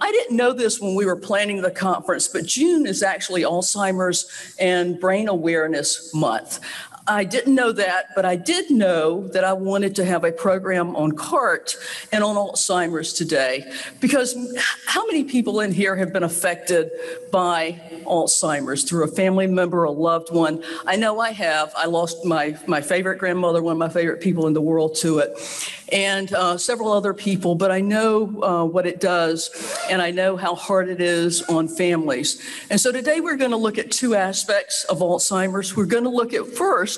I didn't know this when we were planning the conference, but June is actually Alzheimer's and Brain Awareness Month. I didn't know that, but I did know that I wanted to have a program on CART and on Alzheimer's today, because how many people in here have been affected by Alzheimer's through a family member, a loved one? I know I have. I lost my favorite grandmother, one of my favorite people in the world, to it, and several other people, but I know what it does, and I know how hard it is on families. And so today we're going to look at two aspects of Alzheimer's. We're going to look at first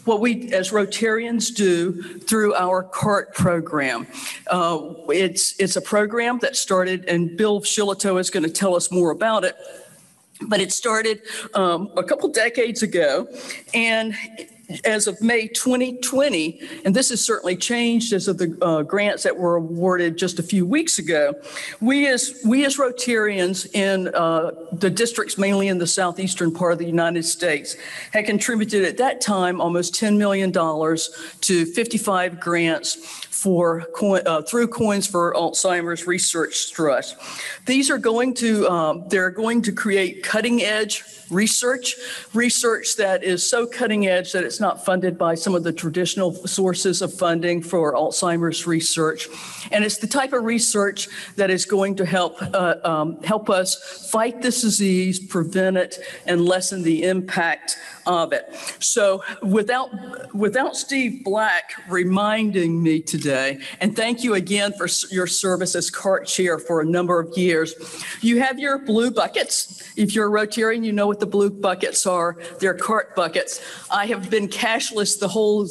what we as Rotarians do through our CART program. It's a program that started, and Bill Shillito is going to tell us more about it, but it started a couple decades ago, and as of May 2020, and this has certainly changed as of the grants that were awarded just a few weeks ago, we as Rotarians in the districts, mainly in the southeastern part of the United States, had contributed at that time almost $10 million to 55 grants for through Coins for Alzheimer's Research Trust. These are going to they're going to create cutting edge research that is so cutting edge that it's not funded by some of the traditional sources of funding for Alzheimer's research. And it's the type of research that is going to help us fight this disease, prevent it, and lessen the impact of it. So without Steve Black reminding me today, and thank you again for your service as CART chair for a number of years, you have your blue buckets. If you're a Rotarian, you know what the blue buckets are. They're CART buckets. I have been cashless the whole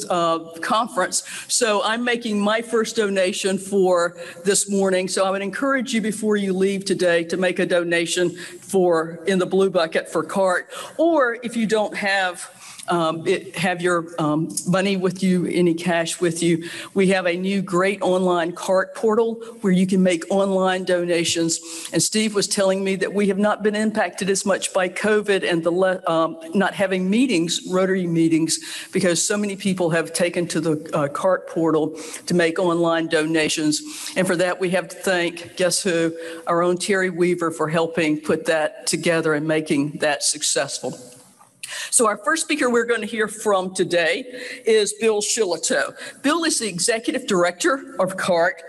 conference, so I'm making my first donation for this morning. So I would encourage you before you leave today to make a donation in the blue bucket for CART, or if you don't have your money with you, any cash with you, we have a new great online CART portal where you can make online donations. And Steve was telling me that we have not been impacted as much by COVID and the not having meetings, Rotary meetings, because so many people have taken to the CART portal to make online donations. And for that, we have to thank, guess who, our own Terry Weaver, for helping put that together and making that successful. So our first speaker we're going to hear from today is Bill Shillito. Bill is the executive director of CART,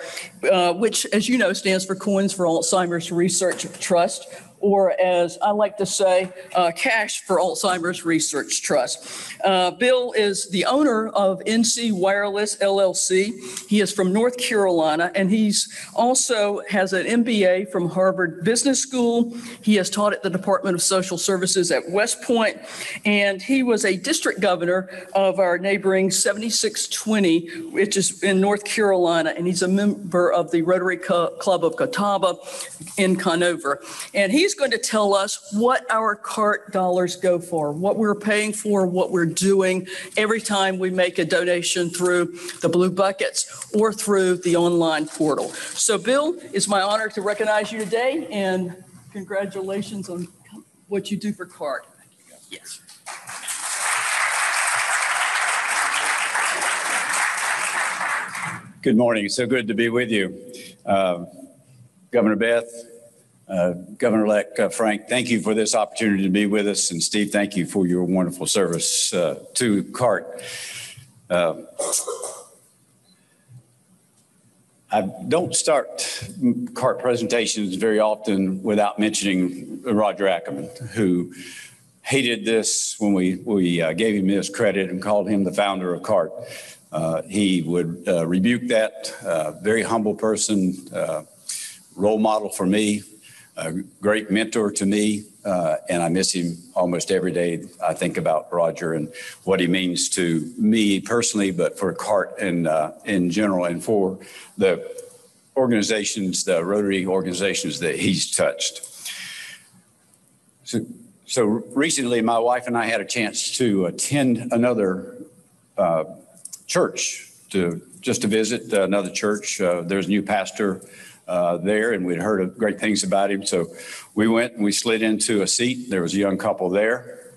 which, as you know, stands for Coins for Alzheimer's Research Trust, or as I like to say, Cash for Alzheimer's Research Trust. Bill is the owner of NC Wireless LLC. He is from North Carolina, and he's also has an MBA from Harvard Business School. He has taught at the Department of Social Services at West Point, and he was a district governor of our neighboring 7620, which is in North Carolina, and he's a member of the Rotary Club of Catawba in Conover. And he's going to tell us what our CART dollars go for, what we're paying for, what we're doing every time we make a donation through the blue buckets or through the online portal. So Bill, it's my honor to recognize you today, and congratulations on what you do for CART. Yes. Good morning. So good to be with you. Governor Beth, Governor-elect Frank, thank you for this opportunity to be with us. And Steve, thank you for your wonderful service to CART. I don't start CART presentations very often without mentioning Roger Ackerman, who hated this when we gave him his credit and called him the founder of CART. He would rebuke that, very humble person, role model for me, a great mentor to me, and I miss him almost every day. I think about Roger and what he means to me personally, but for CART and in general, and for the organizations, the Rotary organizations that he's touched. So recently, my wife and I had a chance to attend another church, to visit another church. There's a new pastor there, and we'd heard great things about him. So we went and we slid into a seat. There was a young couple there,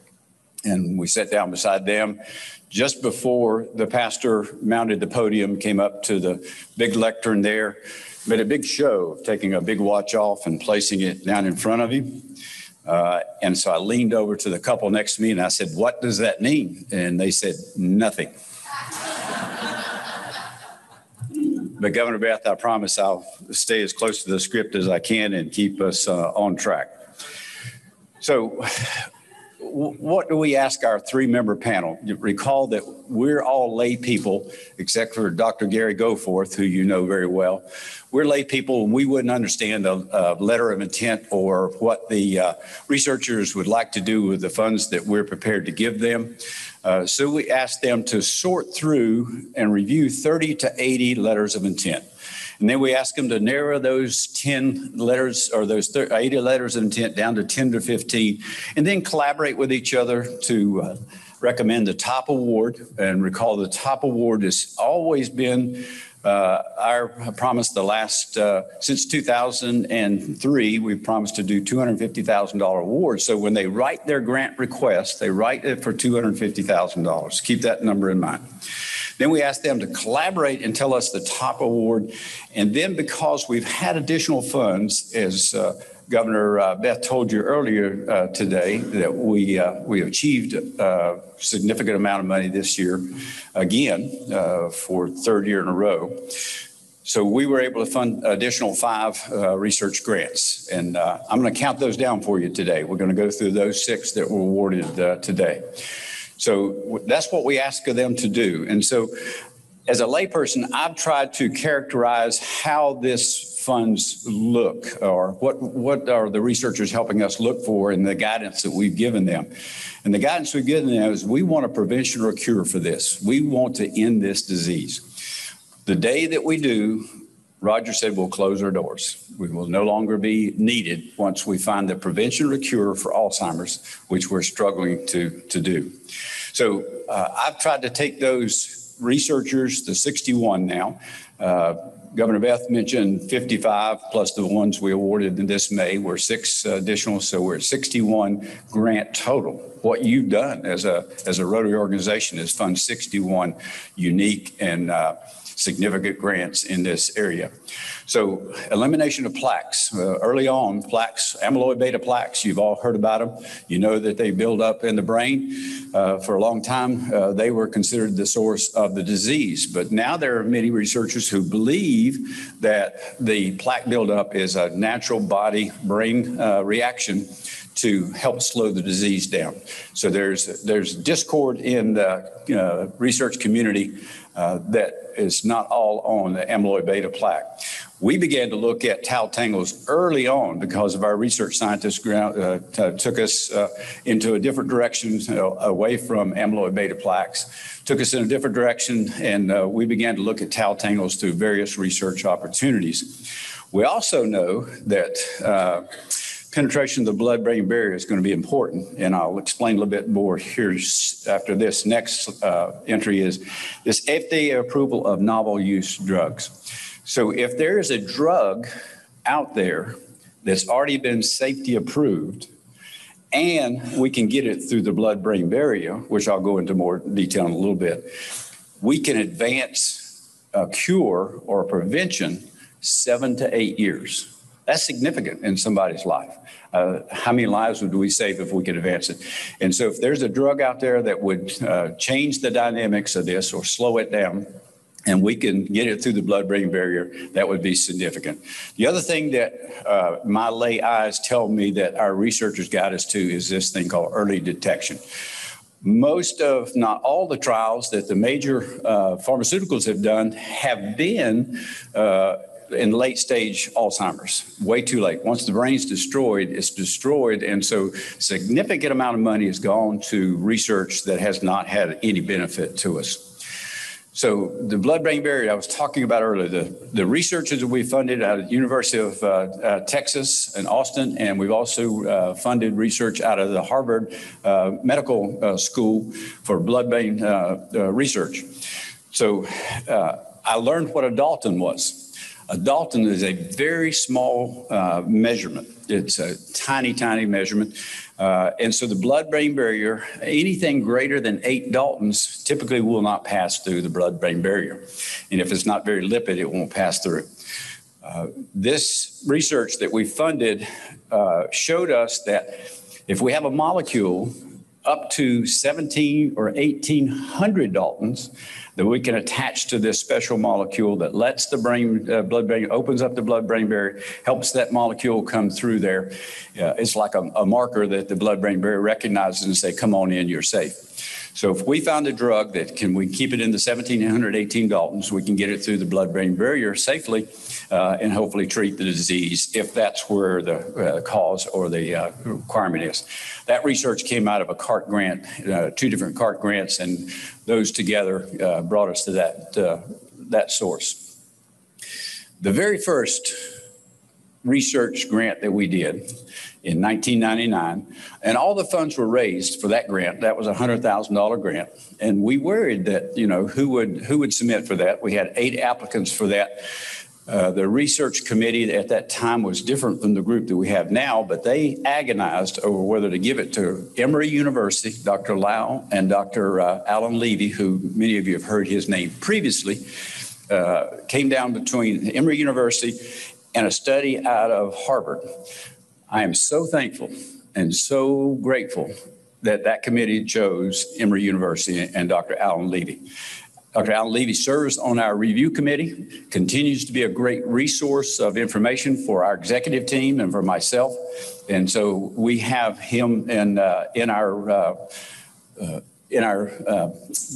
and we sat down beside them. Just before the pastor mounted the podium, came up to the big lectern there, made a big show of taking a big watch off and placing it down in front of him. And so I leaned over to the couple next to me and I said, "What does that mean?" And they said, "Nothing." But Governor Beth, I promise I'll stay as close to the script as I can and keep us on track. So what do we ask our three-member panel? You recall that we're all lay people, except for Dr. Gary Goforth, who you know very well. We're lay people, and we wouldn't understand a letter of intent or what the researchers would like to do with the funds that we're prepared to give them. So we asked them to sort through and review 30 to 80 letters of intent. And then we ask them to narrow those 10 letters or those 80 letters of intent down to 10 to 15, and then collaborate with each other to recommend the top award. And recall the top award has always been our promise the last, since 2003, we've promised to do $250,000 awards. So when they write their grant request, they write it for $250,000. Keep that number in mind. Then we ask them to collaborate and tell us the top award. And then because we've had additional funds, as Governor Beth told you earlier today, that we achieved a significant amount of money this year, again, for third year in a row. So we were able to fund additional 5 research grants. And I'm going to count those down for you today. We're going to go through those 6 that were awarded today. So that's what we ask of them to do. And so as a layperson, I've tried to characterize how this funds look, or what are the researchers helping us look for in the guidance that we've given them. And the guidance we've given them is we want a prevention or a cure for this. We want to end this disease. The day that we do, Roger said we'll close our doors. We will no longer be needed once we find the prevention or cure for Alzheimer's, which we're struggling to do. So I've tried to take those researchers, the 61 now. Governor Beth mentioned 55 plus the ones we awarded in this May. We're 6 additional, so we're at 61 grant total. What you've done as a Rotary organization is fund 61 unique and significant grants in this area. So elimination of plaques. Early on, plaques, amyloid beta plaques, you've all heard about them. You know that they build up in the brain. For a long time, they were considered the source of the disease. But now there are many researchers who believe that the plaque buildup is a natural body brain reaction to help slow the disease down. So there's discord in the research community that is not all on the amyloid beta plaque. We began to look at tau tangles early on because of our research scientists took us into a different direction, away from amyloid beta plaques, took us in a different direction, and we began to look at tau tangles through various research opportunities. We also know that penetration of the blood-brain barrier is going to be important, and I'll explain a little bit more here after this. Next entry is this FDA approval of novel use drugs. So if there is a drug out there that's already been safety approved, and we can get it through the blood-brain barrier, which I'll go into more detail in a little bit, we can advance a cure or a prevention 7 to 8 years. That's significant in somebody's life. How many lives would we save if we could advance it? And so if there's a drug out there that would change the dynamics of this or slow it down, and we can get it through the blood-brain barrier, that would be significant. The other thing that my lay eyes tell me that our researchers guide us to is this thing called early detection. Most of, not all the trials that the major pharmaceuticals have done have been in late stage Alzheimer's, way too late. Once the brain's destroyed, it's destroyed. And so significant amount of money has gone to research that has not had any benefit to us. So the blood-brain barrier I was talking about earlier, the researchers that we funded out of the University of Texas in Austin, and we've also funded research out of the Harvard Medical School for blood-brain research. So I learned what a Dalton was. A Dalton is a very small measurement. It's a tiny, tiny measurement. And so the blood-brain barrier, anything greater than 8 Daltons typically will not pass through the blood-brain barrier. And if it's not very lipid, it won't pass through. This research that we funded showed us that if we have a molecule up to 17 or 1800 Daltons that we can attach to this special molecule that lets the blood-brain, opens up the blood-brain barrier, helps that molecule come through there. It's like a marker that the blood-brain barrier recognizes and say, come on in, you're safe. So if we found a drug that we keep it in the 1718 Daltons, we can get it through the blood-brain barrier safely and hopefully treat the disease if that's where the cause or the requirement is. That research came out of a CART grant, 2 different CART grants, and those together brought us to that source. The very first research grant that we did in 1999, and all the funds were raised for that grant. That was a $100,000 grant, and we worried that who would submit for that. We had 8 applicants for that. The research committee at that time was different than the group that we have now, but they agonized over whether to give it to Emory University, Dr. Lau and Dr. Alan Levy, who many of you have heard his name previously, came down between Emory University and a study out of Harvard. I am so thankful and so grateful that that committee chose Emory University and Dr. Alan Levy. Dr. Alan Levy serves on our review committee, continues to be a great resource of information for our executive team and for myself. And so we have him in our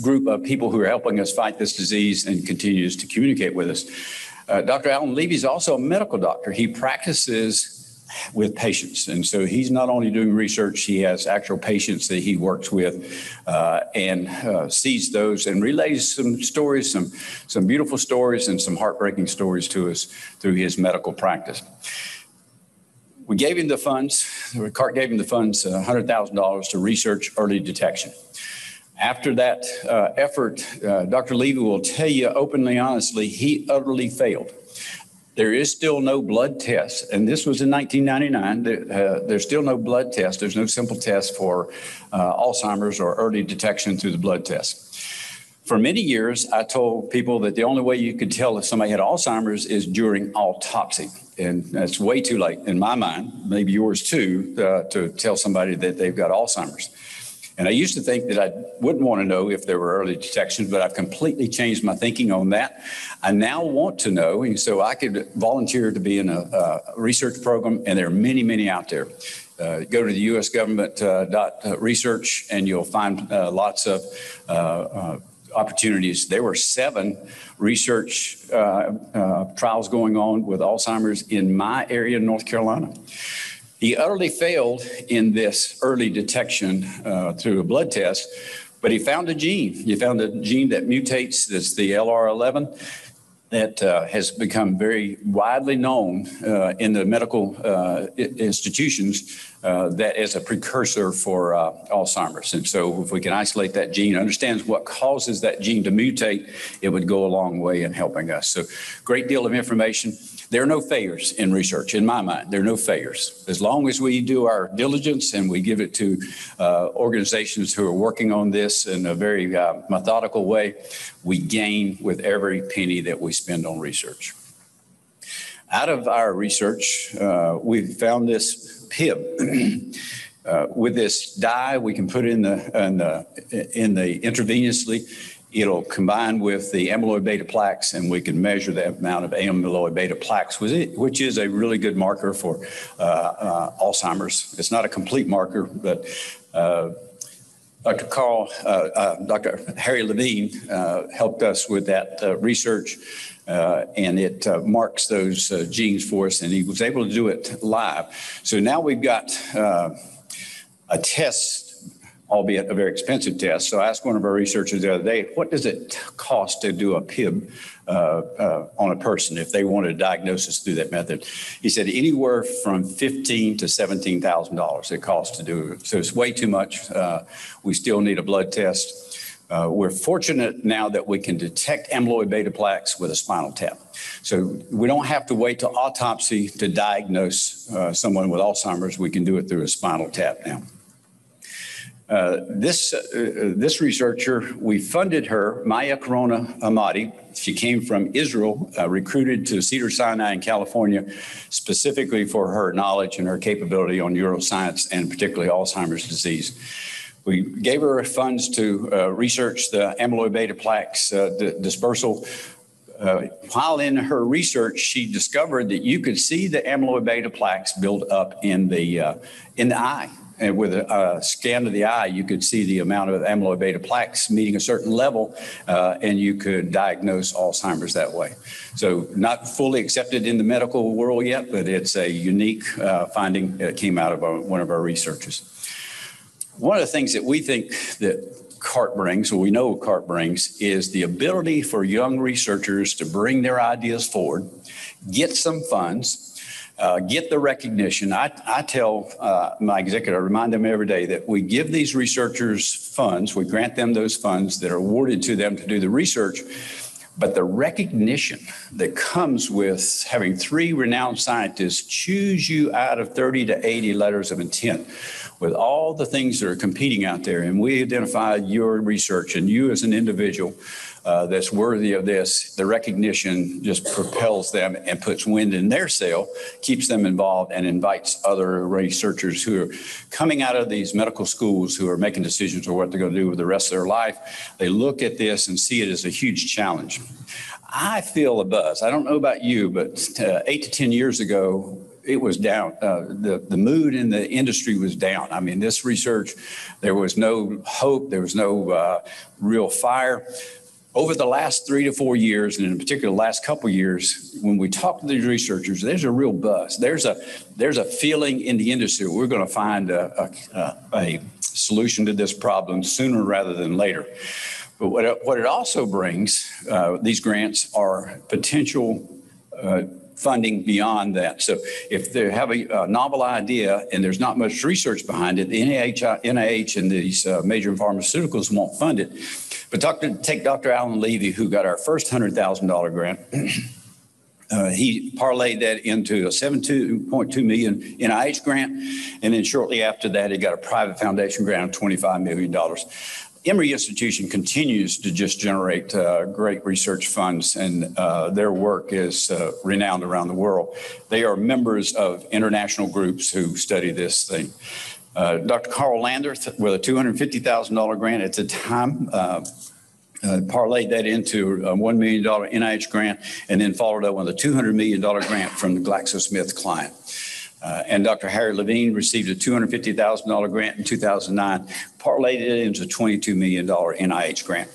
group of people who are helping us fight this disease and continues to communicate with us. Dr. Alan Levy is also a medical doctor. He practices with patients. And so he's not only doing research, he has actual patients that he works with and sees those and relays some stories, some beautiful stories and some heartbreaking stories to us through his medical practice. We gave him the funds, CART gave him the funds, $100,000 to research early detection. After that effort, Dr. Levy will tell you openly, honestly, he utterly failed. There is still no blood test, and this was in 1999. There's still no blood test. There's no simple test for Alzheimer's or early detection through the blood test. For many years, I told people that the only way you could tell if somebody had Alzheimer's is during autopsy, and that's way too late in my mind, maybe yours too, to tell somebody that they've got Alzheimer's. And I used to think that I wouldn't want to know if there were early detections, but I've completely changed my thinking on that. I now want to know, and so I could volunteer to be in a research program, and there are many, many out there. Go to the U.S. government .research, and you'll find lots of opportunities. There were 7 research trials going on with Alzheimer's in my area in North Carolina. He utterly failed in this early detection through a blood test, but he found a gene. He found a gene that mutates, that's the LR11, that has become very widely known in the medical institutions that is a precursor for Alzheimer's. And so if we can isolate that gene, understands what causes that gene to mutate, it would go a long way in helping us. So great deal of information. There are no failures in research, in my mind. There are no failures. As long as we do our diligence and we give it to organizations who are working on this in a very methodical way, we gain with every penny that we spend on research. Out of our research, we found this PIB. With this dye, we can put in the intravenously. It'll combine with the amyloid beta plaques, and we can measure the amount of amyloid beta plaques, which is a really good marker for Alzheimer's. It's not a complete marker, but Dr. Harry Levine helped us with that research, and it marks those genes for us, and he was able to do it live. So now we've got a test, albeit a very expensive test. So I asked one of our researchers the other day, what does it cost to do a PIB on a person if they wanted a diagnosis through that method? He said anywhere from $15,000 to $17,000 it costs to do it. So it's way too much. We still need a blood test. We're fortunate now that we can detect amyloid beta plaques with a spinal tap. So we don't have to wait till autopsy to diagnose someone with Alzheimer's. We can do it through a spinal tap now. This researcher, we funded her, Maya Corona Amati. She came from Israel, recruited to Cedars-Sinai in California, specifically for her knowledge and her capability on neuroscience and particularly Alzheimer's disease. We gave her funds to research the amyloid beta plaques dispersal. While in her research, she discovered that you could see the amyloid beta plaques build up in the eye. And with a scan of the eye, you could see the amount of amyloid beta plaques meeting a certain level, and you could diagnose Alzheimer's that way. So not fully accepted in the medical world yet, but it's a unique finding that came out of one of our researchers. One of the things that we think that CART brings, or we know CART brings, is the ability for young researchers to bring their ideas forward, get some funds, get the recognition. I tell my executive, I remind them every day that we give these researchers funds, we grant them those funds that are awarded to them to do the research, but the recognition that comes with having 3 renowned scientists choose you out of 30 to 80 letters of intent with all the things that are competing out there, and we identify your research and you as an individual that's worthy of this, the recognition just propels them and puts wind in their sail, keeps them involved, and invites other researchers who are coming out of these medical schools who are making decisions on what they're going to do with the rest of their life. They look at this and see it as a huge challenge. I feel a buzz. I don't know about you, but 8 to 10 years ago, it was down. The mood in the industry was down. I mean, this research, there was no hope. There was no real fire. Over the last 3 to 4 years, and in particular the last couple of years, when we talk to these researchers, there's a real buzz. There's a feeling in the industry we're going to find a solution to this problem sooner rather than later. But what it also brings, these grants are potential funding beyond that. So if they have a novel idea and there's not much research behind it, the NIH and these major pharmaceuticals won't fund it. But take Dr. Alan Levy, who got our first $100,000 grant. He parlayed that into a $7.2 million NIH grant. And then shortly after that, he got a private foundation grant of $25 million. Emory Institution continues to just generate great research funds, and their work is renowned around the world. They are members of international groups who study this thing. Dr. Carl Lander, with a $250,000 grant at the time, parlayed that into a $1 million NIH grant, and then followed up with a $200 million grant from the GlaxoSmith client. And Dr. Harry Levine received a $250,000 grant in 2009, parlayed it into a $22 million NIH grant.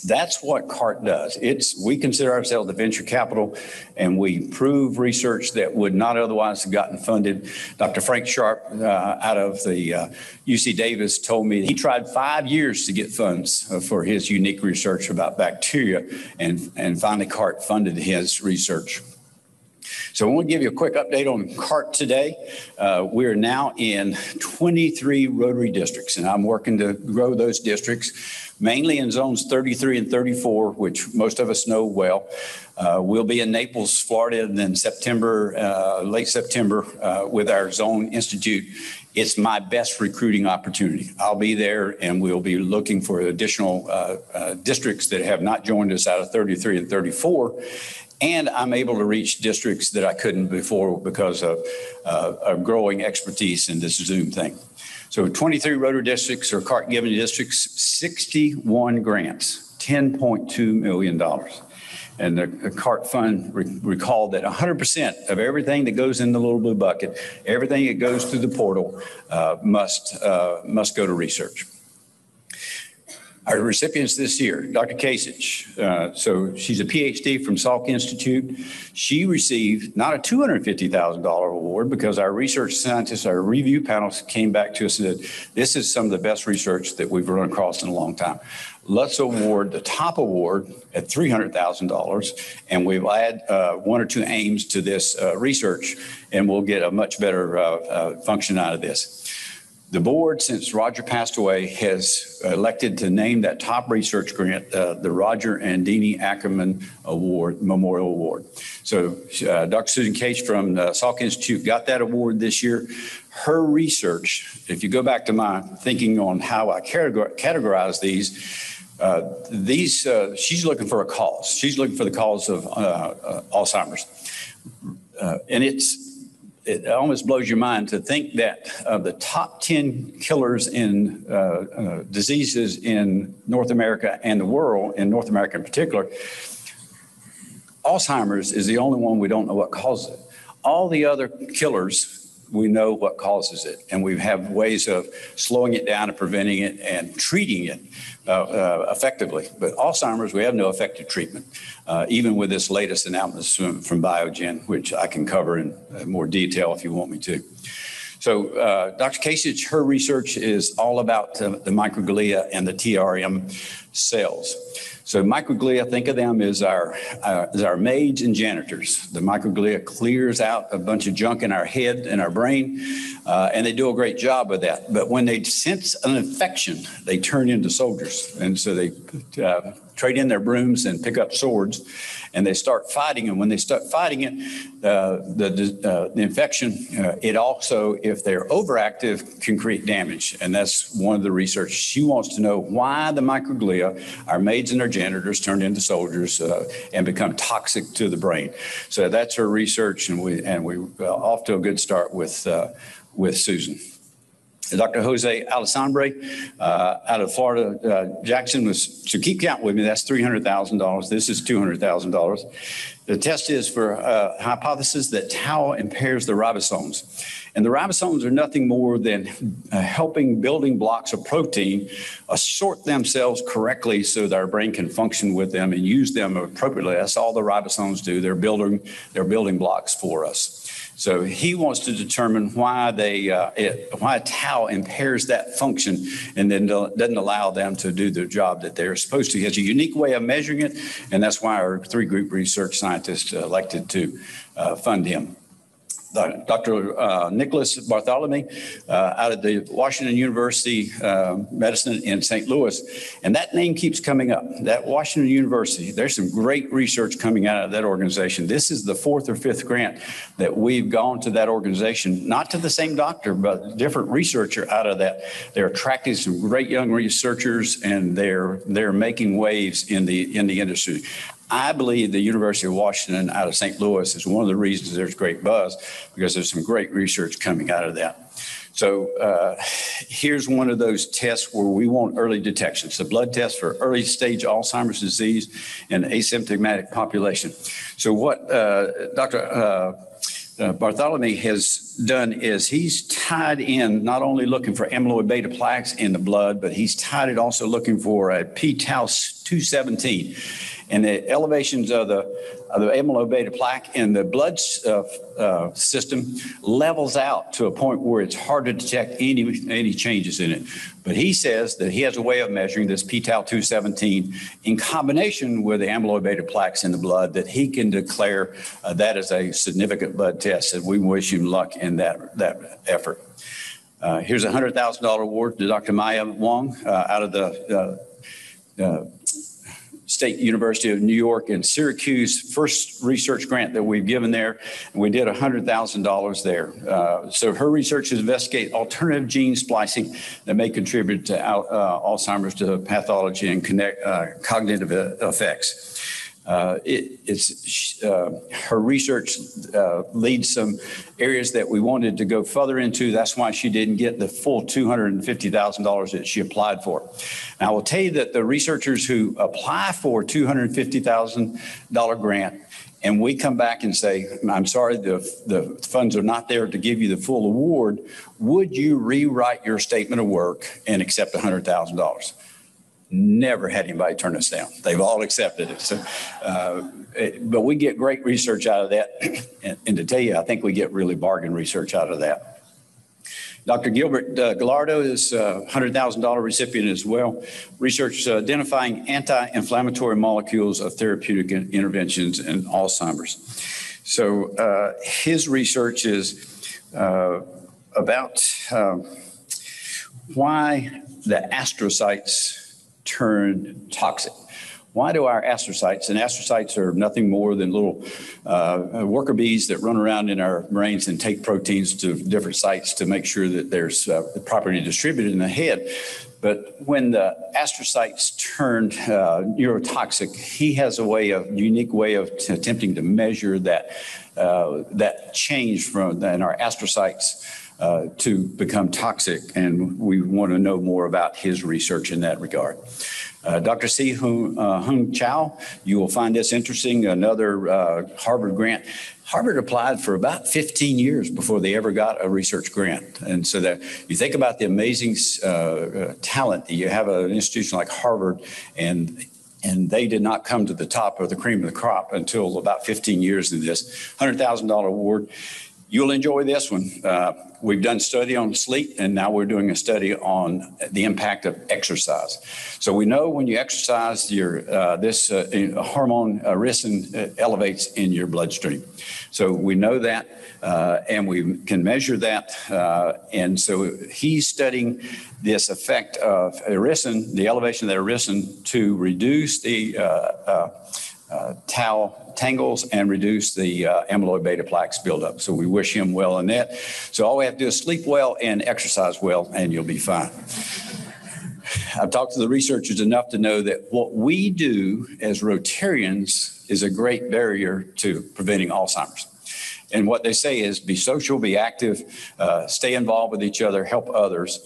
That's what CART does. We consider ourselves the venture capital, and we prove research that would not otherwise have gotten funded. Dr. Frank Sharp out of the UC Davis told me he tried 5 years to get funds for his unique research about bacteria, and finally CART funded his research. So I want to give you a quick update on CART today. We are now in 23 Rotary districts, and I'm working to grow those districts, mainly in zones 33 and 34, which most of us know well. We'll be in Naples, Florida, and then late September, with our Zone Institute. It's my best recruiting opportunity. I'll be there, and we'll be looking for additional districts that have not joined us out of 33 and 34. And I'm able to reach districts that I couldn't before because of growing expertise in this Zoom thing. So 23 Rotary districts or CART-given districts, 61 grants, $10.2 million. And the CART fund, recall that 100% of everything that goes in the little blue bucket, everything that goes through the portal must go to research. Our recipients this year, Dr. Kasich, so she's a PhD from Salk Institute. She received not a $250,000 award because our research scientists, our review panels came back to us and said, this is some of the best research that we've run across in a long time. Let's award the top award at $300,000, and we'll add 1 or 2 aims to this research, and we'll get a much better function out of this. The board, since Roger passed away, has elected to name that top research grant the Roger and Deanie Ackerman Award, Memorial Award. So Dr. Susan Cage from the Salk Institute got that award this year. Her research, if you go back to my thinking on how I categorize these, she's looking for a cause. She's looking for the cause of Alzheimer's. And it almost blows your mind to think that of the top 10 killers in diseases in North America and the world, in North America in particular, Alzheimer's is the only one we don't know what causes it. All the other killers, we know what causes it, and we have ways of slowing it down and preventing it and treating it effectively. But Alzheimer's, we have no effective treatment, even with this latest announcement from Biogen, which I can cover in more detail if you want me to. So Dr. Kasich, her research is all about the microglia and the TRM cells. So microglia, think of them as our maids and janitors. The microglia clears out a bunch of junk in our head and our brain, and they do a great job of that. But when they sense an infection, they turn into soldiers. And so they trade in their brooms and pick up swords, and they start fighting. And when they start fighting it, the infection, it also, if they're overactive, can create damage. And that's one of the research. She wants to know why the microglia, our maids and our janitors, turn into soldiers and become toxic to the brain. So that's her research, and we're off to a good start with Susan. Dr. Jose Alessandre out of Florida, Jackson was, so keep count with me, that's $300,000. This is $200,000. The test is for hypothesis that tau impairs the ribosomes. And the ribosomes are nothing more than helping building blocks of protein assort themselves correctly so that our brain can function with them and use them appropriately. That's all the ribosomes do. They're building blocks for us. So he wants to determine why why tau impairs that function and then doesn't allow them to do the job that they're supposed to. He has a unique way of measuring it, and that's why our three-group research scientists elected to fund him. Dr. Nicholas Bartholomew out of the Washington University Medicine in St. Louis. And that name keeps coming up. That Washington University, there's some great research coming out of that organization. This is the 4th or 5th grant that we've gone to that organization, not to the same doctor, but different researcher out of that. They're attracting some great young researchers, and they're making waves in the industry. I believe the University of Washington out of St. Louis is one of the reasons there's great buzz, because there's some great research coming out of that. So here's one of those tests where we want early detection. It's a blood test for early stage Alzheimer's disease in an asymptomatic population. So what Dr. Bartholomew has done is he's tied in not only looking for amyloid beta plaques in the blood, but he's tied it also looking for a p-tau 217. And the elevations of the amyloid beta plaque in the blood system levels out to a point where it's hard to detect any changes in it. But he says that he has a way of measuring this p-tau 217 in combination with the amyloid beta plaques in the blood that he can declare that as a significant blood test. And we wish him luck in that effort. Here's a $100,000 award to Dr. Maya Wong out of the State University of New York and Syracuse, first research grant that we've given there. And we did $100,000 there. So her research is investigate alternative gene splicing that may contribute to Alzheimer's to pathology and cognitive effects. Her research leads some areas that we wanted to go further into. That's why she didn't get the full $250,000 that she applied for. And I will tell you that the researchers who apply for $250,000 grant and we come back and say, I'm sorry, the funds are not there to give you the full award, would you rewrite your statement of work and accept $100,000? Never had anybody turn us down. They've all accepted it. So, but we get great research out of that. And to tell you, I think we get really bargain research out of that. Dr. Gilbert Gallardo is a $100,000 recipient as well. Research identifying anti-inflammatory molecules of therapeutic interventions in Alzheimer's. So his research is about why the astrocytes turn toxic. Why do our astrocytes, and astrocytes are nothing more than little worker bees that run around in our brains and take proteins to different sites to make sure that there's properly distributed in the head. But when the astrocytes turned neurotoxic, he has a unique way of attempting to measure that change from in our astrocytes to become toxic. And we want to know more about his research in that regard. Dr. C. Hung Chow, you will find this interesting, another Harvard grant. Harvard applied for about 15 years before they ever got a research grant. And so that you think about the amazing talent that you have at an institution like Harvard, and they did not come to the top of the cream of the crop until about 15 years in this $100,000 award. You'll enjoy this one. We've done study on sleep, and now we're doing a study on the impact of exercise. So we know when you exercise, this hormone ricin elevates in your bloodstream. So we know that, and we can measure that. And so he's studying this effect of ricin, the elevation of the ricin, to reduce the tau tangles and reduce the amyloid beta plaques buildup. So we wish him well in that. So all we have to do is sleep well and exercise well, and you'll be fine. I've talked to the researchers enough to know that what we do as Rotarians is a great barrier to preventing Alzheimer's. And what they say is be social, be active, stay involved with each other, help others,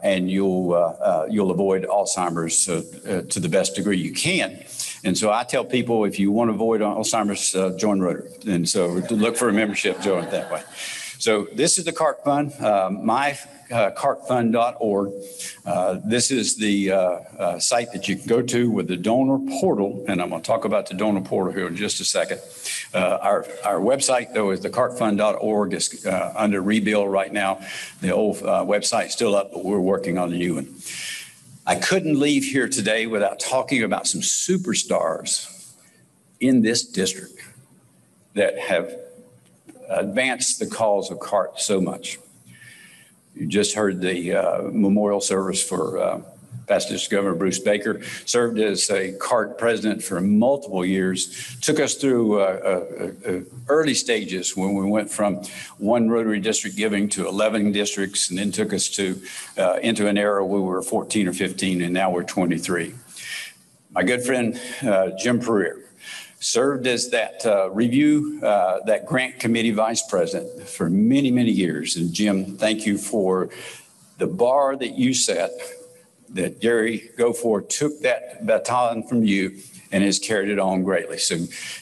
and you'll avoid Alzheimer's to the best degree you can. And so I tell people, if you want to avoid Alzheimer's, join Rotary. And so look for a membership, join it that way. So this is the CART Fund, mycartfund.org. This is the site that you can go to with the donor portal, and I'm going to talk about the donor portal here in just a second. Our website, though, is the cartfund.org. It's under rebuild right now. The old website's still up, but we're working on the new one. I couldn't leave here today without talking about some superstars in this district that have advanced the cause of CART so much. You just heard the memorial service for past District Governor Bruce Baker, served as a CART president for multiple years, took us through early stages when we went from one Rotary district giving to 11 districts, and then took us to into an era where we were 14 or 15, and now we're 23. My good friend, Jim Pereira, served as that that grant committee vice president for many, many years. And Jim, thank you for the bar that you set, that Gary Goforth took that baton from you and has carried it on greatly. So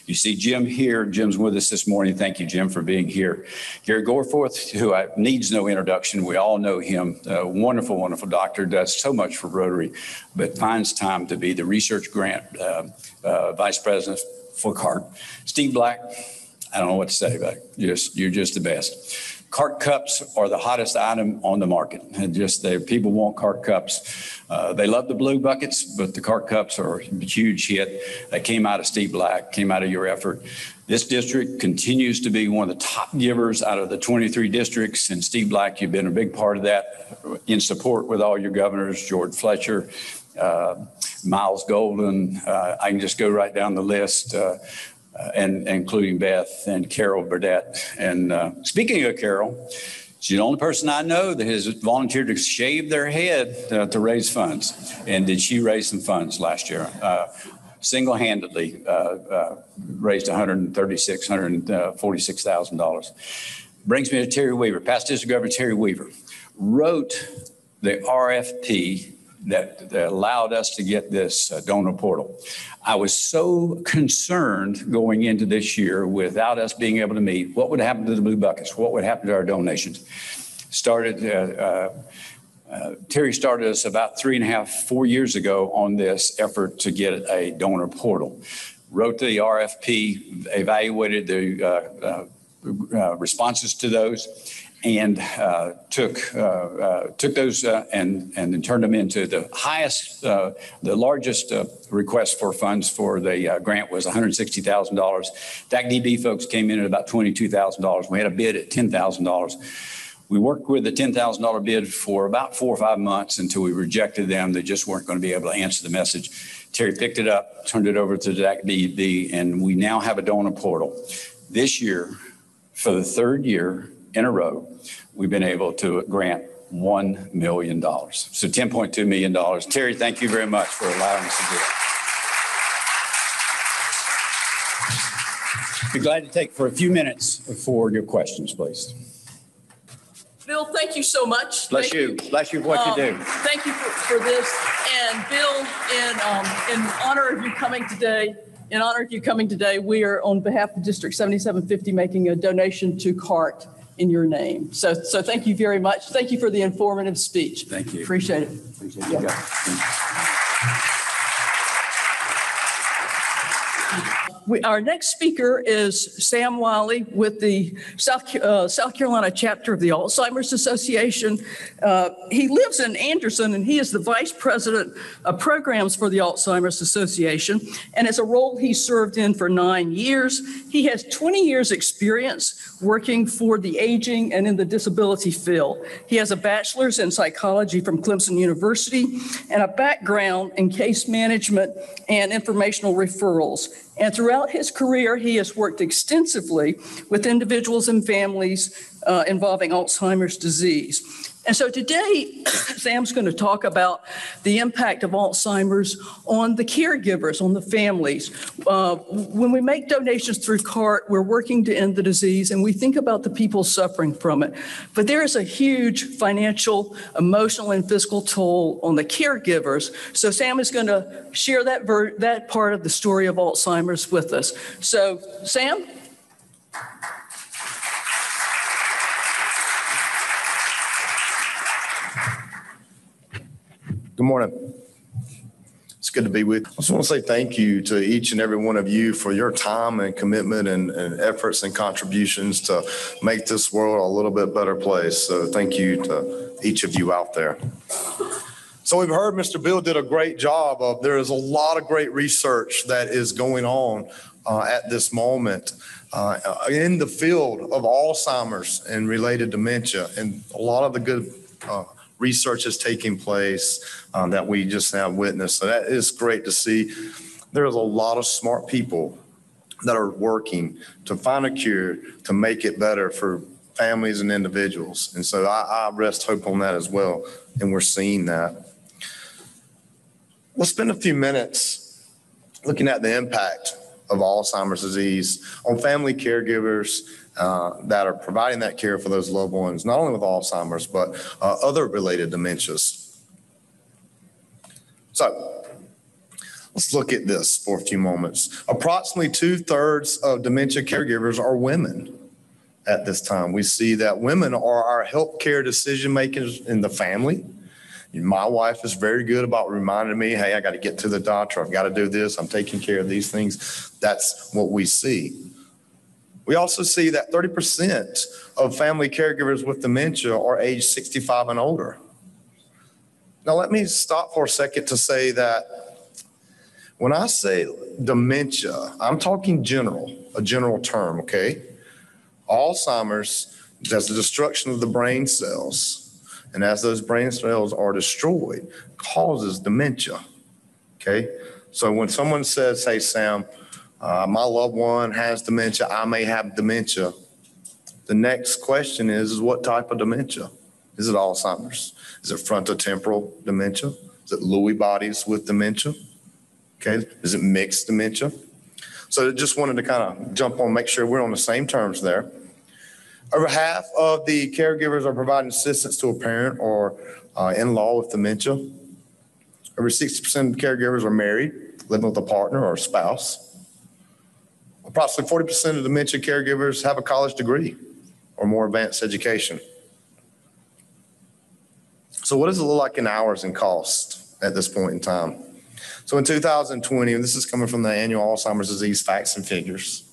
you see Jim here. Jim's with us this morning. Thank you, Jim, for being here. Gary Goforth, who needs no introduction. We all know him. A wonderful, wonderful doctor, does so much for Rotary, but finds time to be the research grant vice president for CART. Steve Black, I don't know what to say about it. You're just the best. CART cups are the hottest item on the market. And people want CART cups. They love the blue buckets, but the CART cups are a huge hit. They came out of Steve Black, came out of your effort. This district continues to be one of the top givers out of the 23 districts. And Steve Black, you've been a big part of that in support with all your governors, George Fletcher, Miles Golden. I can just go right down the list. And including Beth and Carol Burdette. And speaking of Carol, she's the only person I know that has volunteered to shave their head to raise funds. And did she raise some funds last year? Single-handedly raised $146,000. Brings me to Terry Weaver. Past District Governor Terry Weaver wrote the RFP that allowed us to get this donor portal. I was so concerned going into this year without us being able to meet, what would happen to the blue buckets? What would happen to our donations? Terry started us about 3.5–4 years ago on this effort to get a donor portal. Wrote the RFP, evaluated the responses to those, and took those and then turned them into the highest, the largest request for funds for the grant was $160,000. DAC-DB folks came in at about $22,000. We had a bid at $10,000. We worked with the $10,000 bid for about 4 or 5 months until we rejected them. They just weren't going to be able to answer the message. Terry picked it up, turned it over to the DB, and we now have a donor portal. This year, for the 3rd year in a row, we've been able to grant $1 million. So $10.2 million. Terry, thank you very much for allowing us to do that. Be glad to take for a few minutes for your questions, please. Bill, thank you so much. Bless you. Bless you for what you do. Thank you for this. And Bill, in honor of you coming today, we are on behalf of District 7750 making a donation to CART in your name. So thank you very much. Thank you for the informative speech. Thank you. Appreciate it. Appreciate you guys. Our next speaker is Sam Wiley with the South Carolina chapter of the Alzheimer's Association. He lives in Anderson, and he is the vice president of programs for the Alzheimer's Association, and it's a role he served in for 9 years. He has 20 years experience working for the aging and in the disability field. He has a bachelor's in psychology from Clemson University and a background in case management and informational referrals. And throughout his career, he has worked extensively with individuals and families involving Alzheimer's disease. And so today, Sam's going to talk about the impact of Alzheimer's on the caregivers, on the families. When we make donations through CART, we're working to end the disease, and we think about the people suffering from it. But there is a huge financial, emotional, and physical toll on the caregivers. So Sam is going to share that part of the story of Alzheimer's with us. So, Sam? Good morning. It's good to be with you. I just want to say thank you to each and every one of you for your time and commitment and efforts and contributions to make this world a little bit better place. So thank you to each of you out there. So we've heard Mr. Bill did a great job of, there is a lot of great research that is going on at this moment in the field of Alzheimer's and related dementia, and a lot of the good research is taking place that we just have witnessed. So that is great to see. There's a lot of smart people that are working to find a cure to make it better for families and individuals. And so I rest hope on that as well. And we're seeing that. We'll spend a few minutes looking at the impact of Alzheimer's disease on family caregivers that are providing that care for those loved ones, not only with Alzheimer's, but other related dementias. So let's look at this for a few moments. Approximately 2/3 of dementia caregivers are women at this time. We see that women are our healthcare decision makers in the family. My wife is very good about reminding me, hey, I got to get to the doctor. I've got to do this. I'm taking care of these things. That's what we see. We also see that 30% of family caregivers with dementia are age 65 and older. Now, let me stop for a second to say that when I say dementia, I'm talking a general term, okay? Alzheimer's, that's the destruction of the brain cells. And as those brain cells are destroyed, causes dementia, okay? So when someone says, hey, Sam, my loved one has dementia, I may have dementia, the next question is what type of dementia? Is it Alzheimer's? Is it frontotemporal dementia? Is it Lewy bodies with dementia? Okay, is it mixed dementia? So I just wanted to kind of jump on, make sure we're on the same terms there. Over half of the caregivers are providing assistance to a parent or in-law with dementia. Over 60% of caregivers are married, living with a partner or a spouse. Approximately 40% of dementia caregivers have a college degree or more advanced education. So what does it look like in hours and cost at this point in time? So in 2020, and this is coming from the annual Alzheimer's disease facts and figures,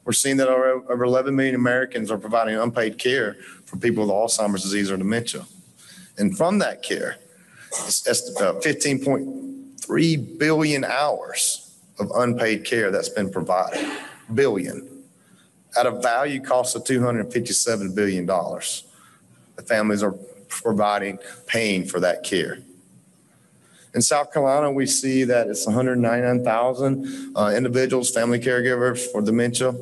we're seeing that over 11 million Americans are providing unpaid care for people with Alzheimer's disease or dementia. And from that care, it's 15.3 billion hours of unpaid care that's been provided, billion, at a value cost of $257 billion. families are paying for that care. In South Carolina, we see that it's 199,000 individuals, family caregivers for dementia,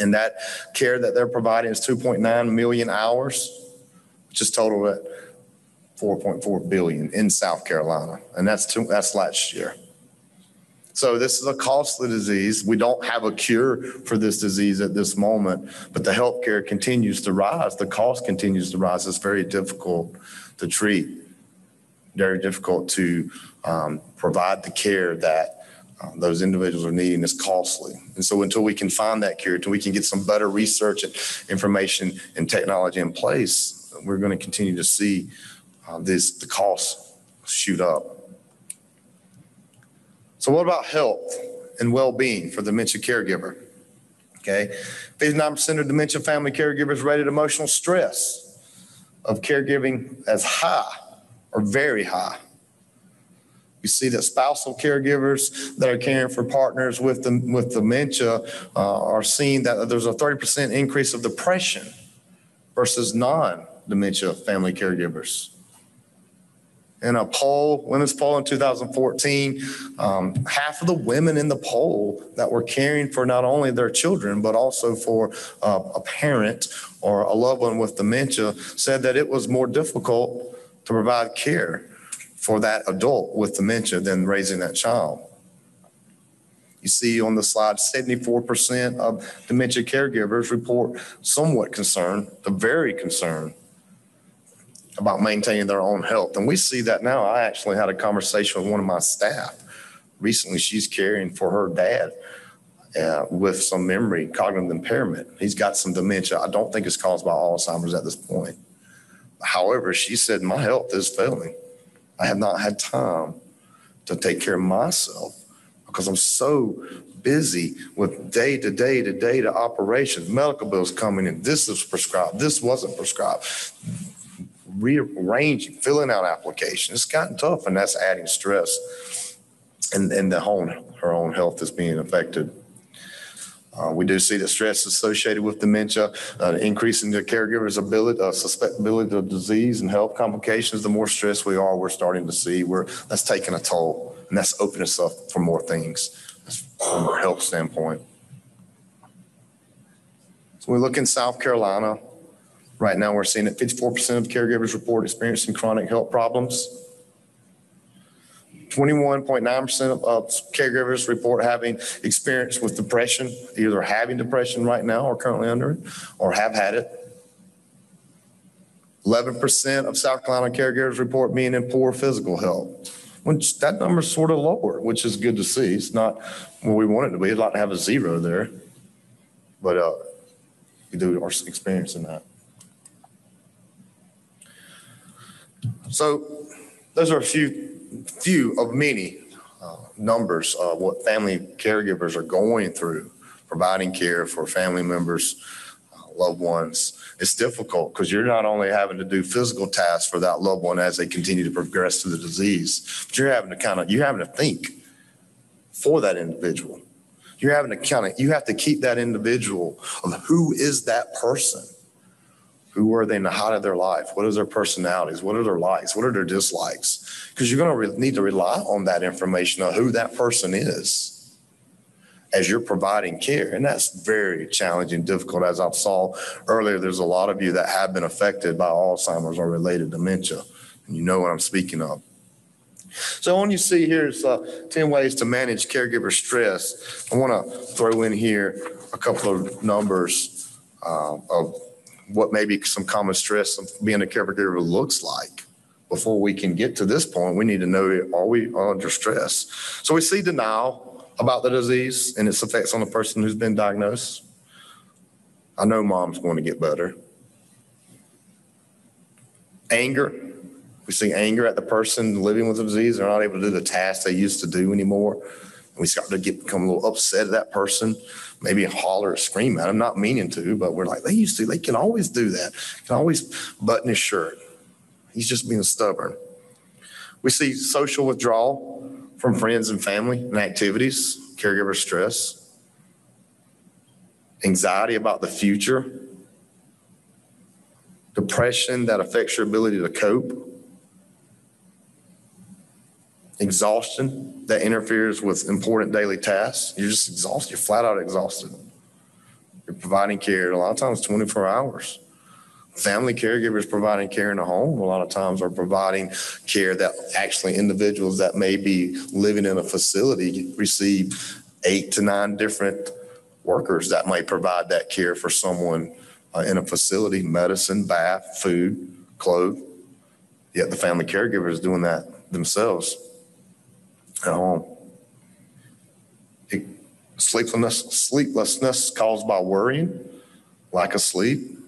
and that care that they're providing is 2.9 million hours, which is total at 4.4 billion in South Carolina, and that's last year. So this is a costly disease. We don't have a cure for this disease at this moment, but the healthcare continues to rise. The cost continues to rise. It's very difficult to treat, very difficult to provide the care that those individuals are needing. Is costly. And so until we can find that cure, until we can get some better research and information and technology in place, we're going to continue to see the costs shoot up. So what about health and well-being for the dementia caregiver? Okay, 59% of dementia family caregivers rated emotional stress of caregiving as high or very high. You see that spousal caregivers that are caring for partners with dementia are seeing that there's a 30% increase of depression versus non-dementia family caregivers. In a poll, women's poll in 2014, half of the women in the poll that were caring for not only their children, but also for a parent or a loved one with dementia said that it was more difficult to provide care for that adult with dementia than raising that child. You see on the slide, 74% of dementia caregivers report somewhat concerned to very concerned about maintaining their own health. And we see that now. I actually had a conversation with one of my staff recently. She's caring for her dad with some memory, cognitive impairment. He's got some dementia. I don't think it's caused by Alzheimer's at this point. However, she said, my health is failing. I have not had time to take care of myself because I'm so busy with day to day operations, medical bills coming in. This is prescribed. This wasn't prescribed. Rearranging, filling out applications. It's gotten tough, and that's adding stress, and her own health is being affected. We do see that stress associated with dementia, increasing the caregiver's susceptibility to disease and health complications. The more stress we're starting to see that's taking a toll, and that's opening us up for more things from a health standpoint. So we look in South Carolina. Right now, we're seeing that 54% of caregivers report experiencing chronic health problems. 21.9% of caregivers report having experience with depression, either having depression right now or currently under it, or have had it. 11% of South Carolina caregivers report being in poor physical health, which that number is sort of lower, which is good to see. It's not where we want it to be. I'd like to have a zero there, but we do are experiencing that. So those are a few of many numbers of what family caregivers are going through, providing care for family members, loved ones. It's difficult because you're not only having to do physical tasks for that loved one as they continue to progress through the disease, but you're having to think for that individual. You have to keep that individual of who is that person. Who are they in the height of their life? What is their personalities? What are their likes? What are their dislikes? Because you're going to need to rely on that information of who that person is as you're providing care. And that's very challenging, difficult. As I saw earlier, there's a lot of you that have been affected by Alzheimer's or related dementia. And you know what I'm speaking of. So when you see here is 10 ways to manage caregiver stress. I want to throw in here a couple of numbers of what maybe some common stress of being a caregiver looks like. Before we can get to this point, we need to know, are we under stress? So we see denial about the disease and its effects on the person who's been diagnosed. I know mom's going to get better. Anger. We see anger at the person living with the disease. They're not able to do the tasks they used to do anymore. And we start to become a little upset at that person, maybe holler or scream at them, not meaning to, but we're like, they can always do that. Can always button his shirt. He's just being stubborn. We see social withdrawal from friends and family and activities, caregiver stress, anxiety about the future, depression that affects your ability to cope, exhaustion that interferes with important daily tasks. You're just exhausted. You're flat out exhausted. You're providing care a lot of times 24 hours. Family caregivers providing care in the home a lot of times are providing care that actually individuals that may be living in a facility receive 8 to 9 different workers that might provide that care for someone in a facility, medicine, bath, food, clothes. Yet the family caregiver is doing that themselves at home. Sleeplessness caused by worrying, lack of sleep,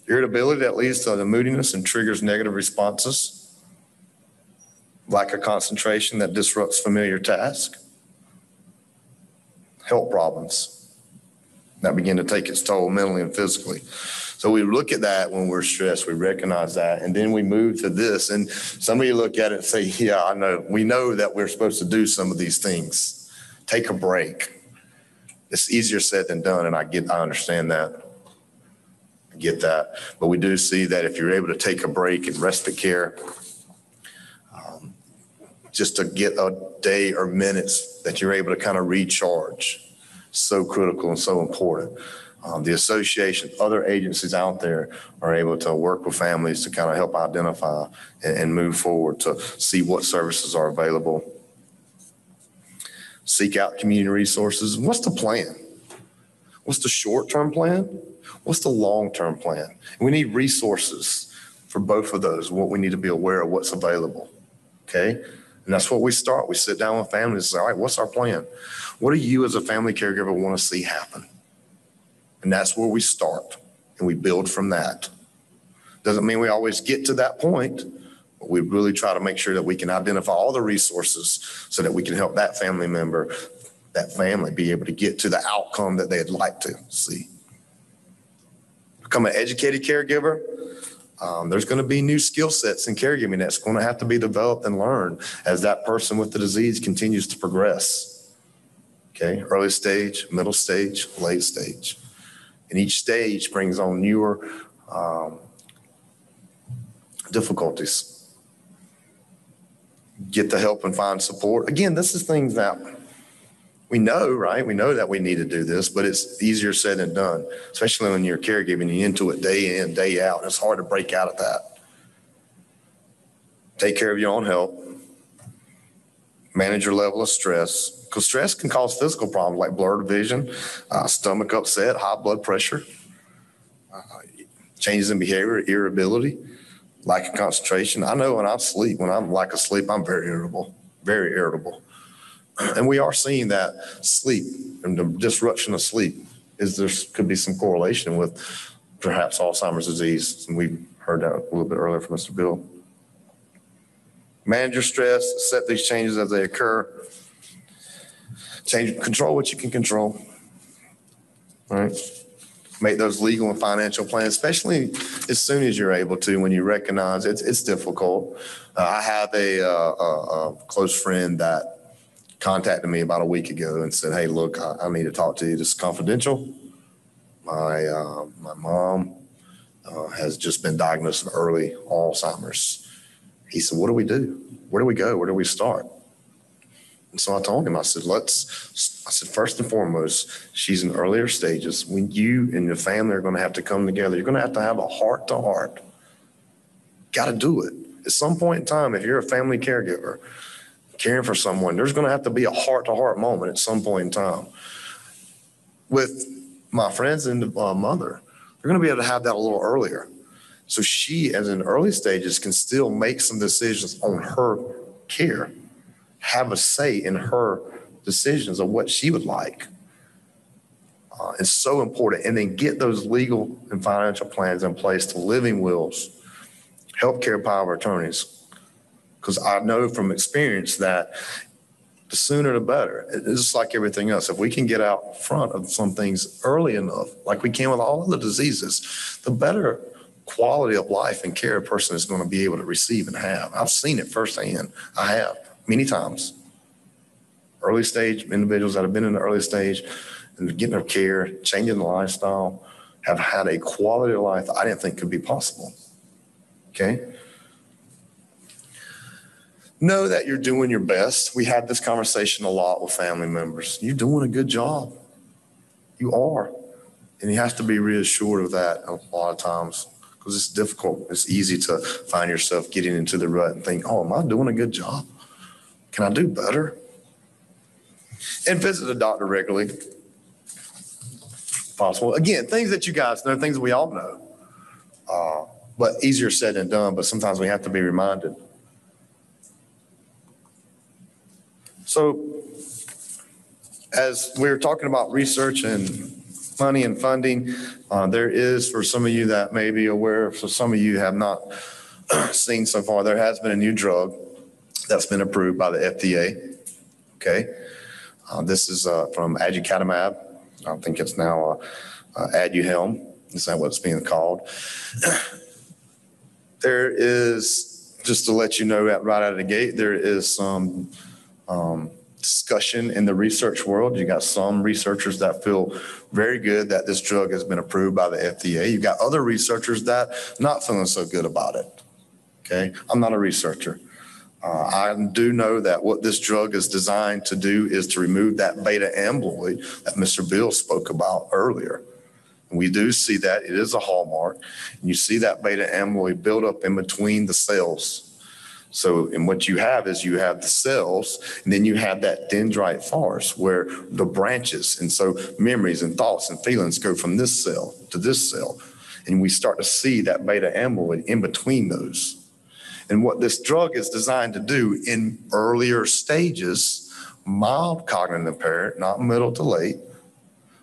irritability that leads to the moodiness and triggers negative responses, lack of concentration that disrupts familiar tasks, health problems that begin to take its toll mentally and physically. So we look at that when we're stressed, we recognize that, and then we move to this. And some of you look at it and say, yeah, I know. We know that we're supposed to do some of these things. Take a break. It's easier said than done, and I understand that. I get that. But we do see that if you're able to take a break and respite care, just to get a day or minutes that you're able to kind of recharge, so critical and so important. The association, other agencies out there are able to work with families to kind of help identify and move forward to see what services are available. Seek out community resources. What's the plan? What's the short-term plan? What's the long-term plan? We need resources for both of those, what we need to be aware of, what's available, okay? And that's what we start. We sit down with families and say, all right, what's our plan? What do you as a family caregiver want to see happen? And that's where we start, and we build from that. Doesn't mean we always get to that point, but we really try to make sure that we can identify all the resources so that we can help that family member, that family be able to get to the outcome that they'd like to see. Become an educated caregiver. There's going to be new skill sets in caregiving that's going to have to be developed and learned as that person with the disease continues to progress. Okay, early stage, middle stage, late stage. And each stage brings on newer difficulties. Get the help and find support. Again, this is things that we know, right? We know that we need to do this, but it's easier said than done, especially when you're caregiving, you're into it day in, day out. It's hard to break out of that. Take care of your own health. Manage your level of stress, because stress can cause physical problems like blurred vision, stomach upset, high blood pressure, changes in behavior, irritability, lack of concentration. I know when I'm lack of sleep, I'm very irritable, very irritable. And we are seeing that sleep and the disruption of sleep there could be some correlation with perhaps Alzheimer's disease. And we heard that a little bit earlier from Mr. Bill. Manage your stress, accept these changes as they occur. Control what you can control. All right. Make those legal and financial plans, especially as soon as you're able to, when you recognize it's difficult. I have a close friend that contacted me about a week ago and said, hey, look, I need to talk to you. This is confidential. My mom has just been diagnosed with early Alzheimer's. He said, what do we do? Where do we go? Where do we start? And so I told him, I said, first and foremost, she's in earlier stages. When you and your family are going to have to come together, you're going to have a heart to heart. Got to do it. At some point in time, if you're a family caregiver, caring for someone, there's going to have to be a heart to heart moment at some point in time. With my friends and mother, they're going to be able to have that a little earlier. So she, as in early stages, can still make some decisions on her care, have a say in her decisions of what she would like. It's so important. And then get those legal and financial plans in place to living wills, healthcare power of attorneys. Because I know from experience that the sooner the better. It's just like everything else. If we can get out front of some things early enough, like we can with all other diseases, the better quality of life and care a person is going to be able to receive and have. I've seen it firsthand. I have many times. Early stage individuals that have been in the early stage and getting their care, changing the lifestyle, have had a quality of life I didn't think could be possible. Okay? Know that you're doing your best. We had this conversation a lot with family members. You're doing a good job. You are. And you have to be reassured of that a lot of times because it's difficult. It's easy to find yourself getting into the rut and think, oh, am I doing a good job? Can I do better? And visit a doctor regularly. Possible. Again, things that you guys know, things we all know. But easier said than done, but sometimes we have to be reminded. So as we're talking about research and money and funding, there is, for some of you that may be aware, for some of you have not seen so far, there has been a new drug that's been approved by the FDA. Okay. This is from aducanumab. I think it's now Aduhelm. Is that what it's being called? There is, just to let you know right out of the gate, there is some discussion in the research world. You got some researchers that feel very good that this drug has been approved by the FDA. You got other researchers that not feeling so good about it. Okay, I'm not a researcher. I do know that what this drug is designed to do is to remove that beta amyloid that Mr. Bill spoke about earlier. And we do see that it is a hallmark. And you see that beta amyloid build up in between the cells. So, and what you have is you have the cells, and then you have that dendrite farce where the branches, and so memories and thoughts and feelings go from this cell to this cell. And we start to see that beta amyloid in between those. And what this drug is designed to do in earlier stages, mild cognitive impairment, not middle to late,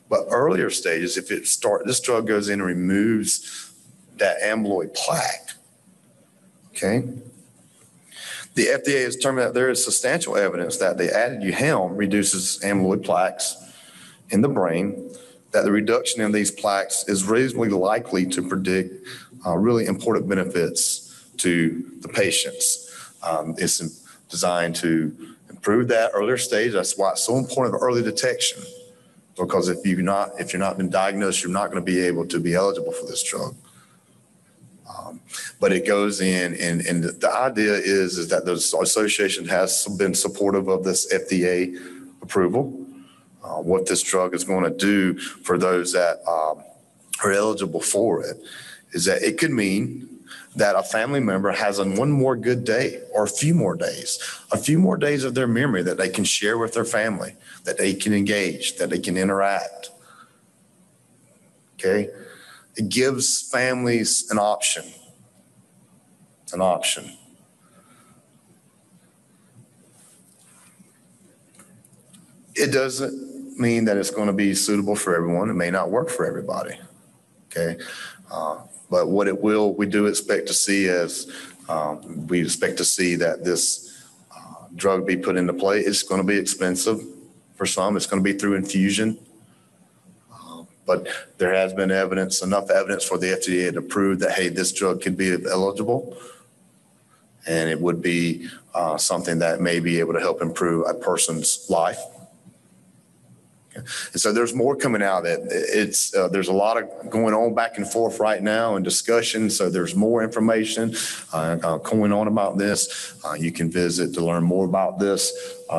but earlier stages, if this drug goes in and removes that amyloid plaque, okay? The FDA has determined that there is substantial evidence that the Aduhelm reduces amyloid plaques in the brain, that the reduction in these plaques is reasonably likely to predict really important benefits to the patients. It's designed to improve that earlier stage. That's why it's so important of early detection, because if you're not been diagnosed, you're not going to be able to be eligible for this drug. But it goes in, and the idea is that the association has been supportive of this FDA approval. What this drug is going to do for those that are eligible for it is that it could mean that a family member has one more good day or a few more days of their memory that they can share with their family, that they can engage, that they can interact. Okay? It gives families an option. It doesn't mean that it's going to be suitable for everyone. It may not work for everybody. Okay? But what we do expect to see is we expect to see that this drug be put into play. It's going to be expensive for some. It's going to be through infusion. But there has been enough evidence for the FDA to prove that, hey, this drug could be eligible. And it would be something that may be able to help improve a person's life. And so there's more coming out. There's a lot of going on back and forth right now and discussion. So there's more information going on about this. You can visit to learn more about this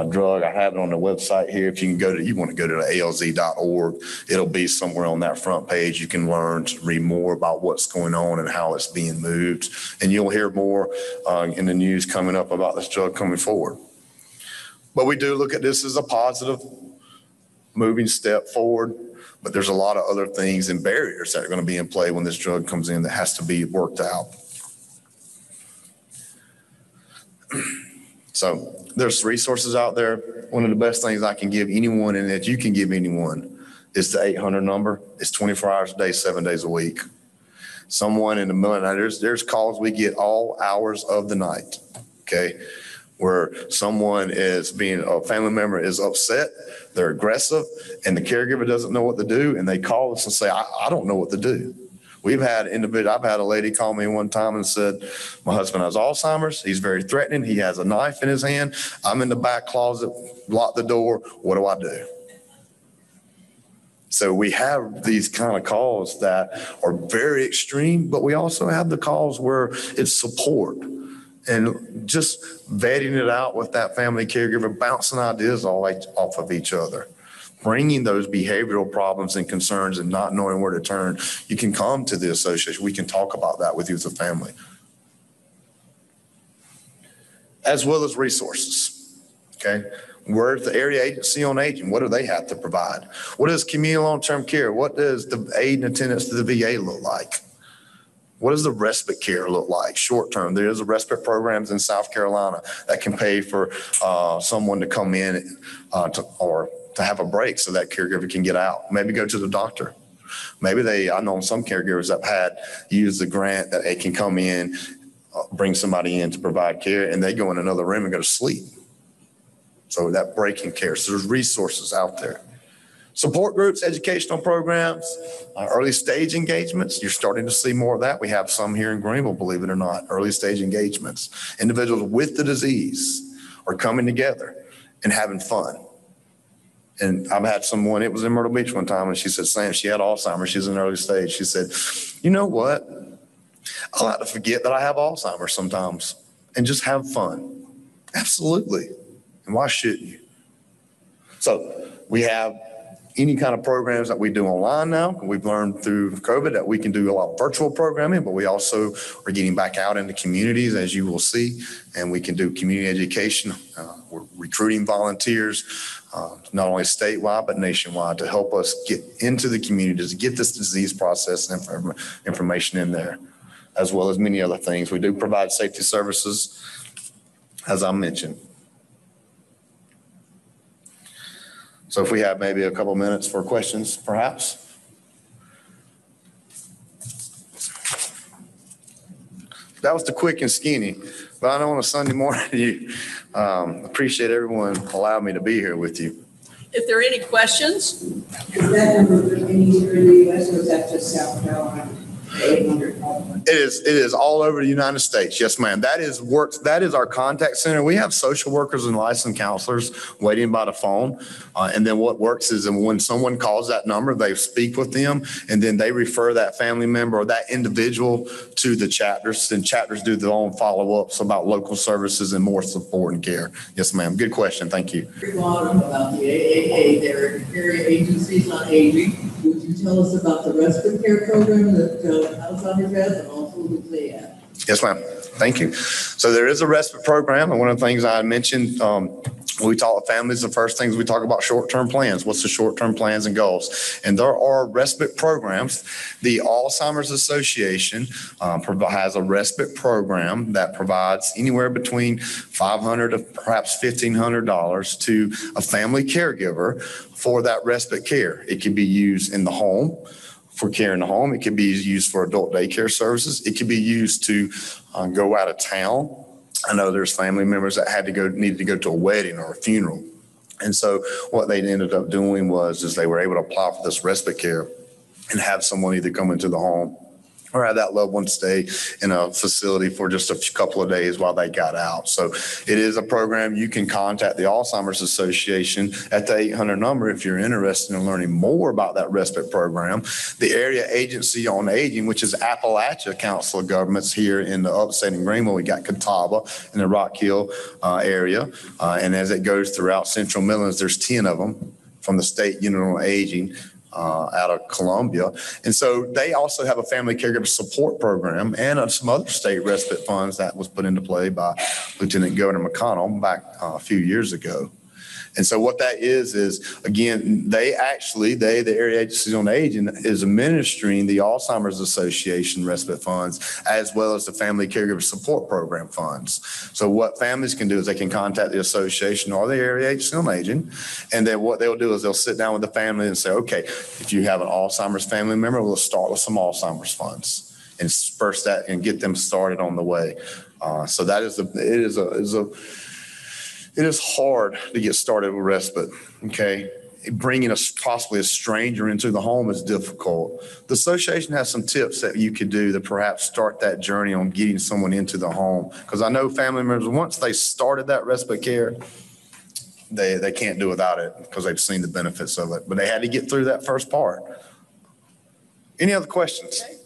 drug. I have it on the website here. If you want to go to alz.org, it'll be somewhere on that front page. You can read more about what's going on and how it's being moved. And you'll hear more in the news coming up about this drug coming forward. But we do look at this as a positive moving step forward, but there's a lot of other things and barriers that are going to be in play when this drug comes in that has to be worked out. So there's resources out there. One of the best things I can give anyone and that you can give anyone is the 800 number. It's 24 hours a day, 7 days a week. Someone in the middle of the night, there's calls we get all hours of the night, okay, where someone a family member is upset, they're aggressive, and the caregiver doesn't know what to do, and they call us and say, I don't know what to do. I've had a lady call me one time and said, my husband has Alzheimer's, he's very threatening, he has a knife in his hand, I'm in the back closet, lock the door, what do I do? So we have these kind of calls that are very extreme, but we also have the calls where it's support and just vetting it out with that family caregiver, bouncing ideas off of each other, bringing those behavioral problems and concerns and not knowing where to turn. You can come to the association. We can talk about that with you as a family, as well as resources. Okay. Where's the area agency on aging? What do they have to provide? What is community long-term care? What does the aid and attendance to the VA look like? What does the respite care look like short-term? There is a respite programs in South Carolina that can pay for someone to come in or to have a break so that caregiver can get out, maybe go to the doctor. Maybe I know some caregivers have had used the grant that they can come in, bring somebody in to provide care, and they go in another room and go to sleep. So that breaking care. So there's resources out there. Support groups, educational programs, early stage engagements. You're starting to see more of that. We have some here in Greenville, believe it or not, early stage engagements. Individuals with the disease are coming together and having fun. And I've had someone, it was in Myrtle Beach one time, and she said, Sam, she had Alzheimer's. She's in early stage. She said, you know what? I like to forget that I have Alzheimer's sometimes and just have fun. Absolutely. And why shouldn't you? So we have any kind of programs that we do online now. We've learned through COVID that we can do a lot of virtual programming, but we also are getting back out into communities, as you will see, and we can do community education. We're recruiting volunteers, not only statewide, but nationwide, to help us get into the communities, to get this disease process and information in there, as well as many other things. We do provide safety services, as I mentioned. So if we have maybe a couple minutes for questions, perhaps. That was the quick and skinny, but I know on a Sunday morning, you appreciate everyone allowing me to be here with you. If there are any questions. Is that number for anywhere in the U.S. or is that just South Carolina? 800. It is all over the United States. Yes, ma'am. That is our contact center. We have social workers and licensed counselors waiting by the phone. And then what works is when someone calls that number, they speak with them, and then they refer that family member or that individual to the chapters. And chapters do their own follow-ups about local services and more support and care. Yes, ma'am. Good question. Thank you. About the AAA, their area agencies on aging. Would you tell us about the respite care program that Alzheimer's has and also the VA? Yes, ma'am. Thank you. So there is a respite program. And one of the things I mentioned, when we talk to families, the first things we talk about short-term plans. What's the short-term plans and goals? And there are respite programs. The Alzheimer's Association has a respite program that provides anywhere between $500 to perhaps $1,500 to a family caregiver for that respite care. It can be used in the home for care in the home. It can be used for adult daycare services. It can be used to go out of town. I know there's family members that needed to go to a wedding or a funeral. And so what they ended up doing was they were able to apply for this respite care and have someone either come into the home or have that loved one stay in a facility for just a couple of days while they got out. So it is a program. You can contact the Alzheimer's Association at the 800 number if you're interested in learning more about that respite program. The Area Agency on Aging, which is Appalachia Council of Governments here in the upstate in Greenville. We got Catawba in the Rock Hill area. And as it goes throughout Central Midlands, there's 10 of them from the State Unit on Aging. Out of Columbia. And so they also have a family caregiver support program and some other state respite funds that was put into play by Lieutenant Governor McConnell back a few years ago. And so what that is again, the Area Agencies on Aging is administering the Alzheimer's Association respite funds as well as the Family Caregiver Support Program funds. So what families can do is they can contact the association or the Area Agency on Aging. And then what they'll do is they'll sit down with the family and say, okay, if you have an Alzheimer's family member, we'll start with some Alzheimer's funds and disperse that and get them started on the way. So that it is hard to get started with respite, okay? Bringing possibly a stranger into the home is difficult. The association has some tips that you could do to perhaps start that journey on getting someone into the home. Because I know family members, once they started that respite care, they can't do without it because they've seen the benefits of it. But they had to get through that first part. Any other questions? Okay.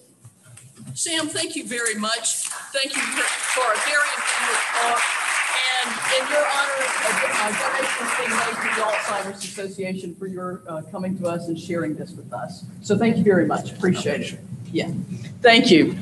Sam, thank you very much. Thank you for a very informative talk. And in your honor, a donation is being made to the Alzheimer's Association for your coming to us and sharing this with us. So thank you very much. Appreciate it. Yeah. Thank you.